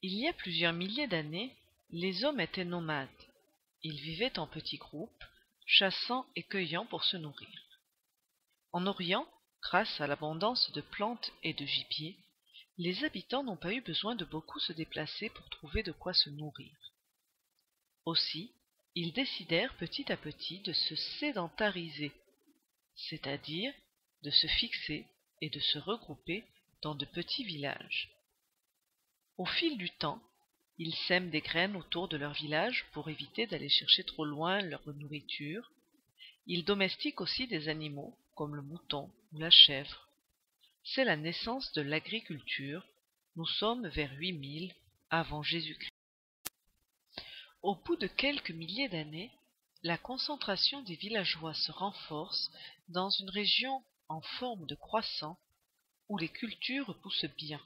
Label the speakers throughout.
Speaker 1: Il y a plusieurs milliers d'années, les hommes étaient nomades. Ils vivaient en petits groupes, chassant et cueillant pour se nourrir. En Orient, grâce à l'abondance de plantes et de gibier, les habitants n'ont pas eu besoin de beaucoup se déplacer pour trouver de quoi se nourrir. Aussi, ils décidèrent petit à petit de se sédentariser, c'est-à-dire de se fixer et de se regrouper dans de petits villages. Au fil du temps, ils sèment des graines autour de leur village pour éviter d'aller chercher trop loin leur nourriture. Ils domestiquent aussi des animaux, comme le mouton ou la chèvre. C'est la naissance de l'agriculture. Nous sommes vers 8000 avant Jésus-Christ. Au bout de quelques milliers d'années, la concentration des villageois se renforce dans une région en forme de croissant où les cultures poussent bien.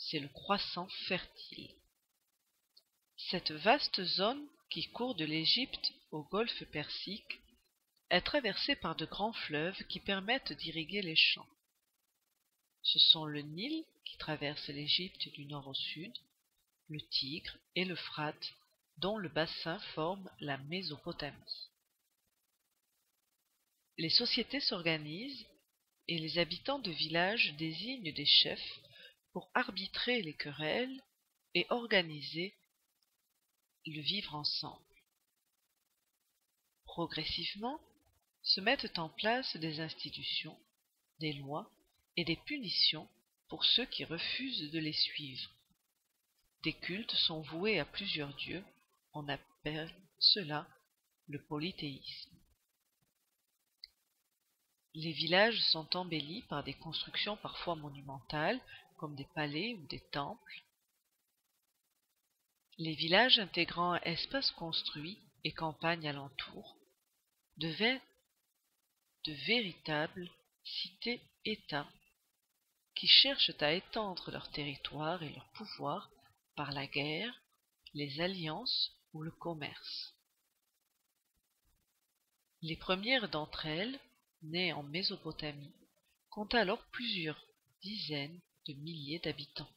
Speaker 1: C'est le croissant fertile. Cette vaste zone qui court de l'Égypte au golfe Persique est traversée par de grands fleuves qui permettent d'irriguer les champs. Ce sont le Nil qui traverse l'Égypte du nord au sud, le Tigre et l'Euphrate dont le bassin forme la Mésopotamie. Les sociétés s'organisent et les habitants de villages désignent des chefs pour arbitrer les querelles et organiser le vivre ensemble. Progressivement, se mettent en place des institutions, des lois et des punitions pour ceux qui refusent de les suivre. Des cultes sont voués à plusieurs dieux, on appelle cela le polythéisme. Les villages sont embellis par des constructions parfois monumentales, comme des palais ou des temples. Les villages intégrant espaces construits et campagnes alentour deviennent de véritables cités-États qui cherchent à étendre leur territoire et leur pouvoir par la guerre, les alliances ou le commerce. Les premières d'entre elles, nées en Mésopotamie, comptent alors plusieurs dizaines de milliers d'habitants.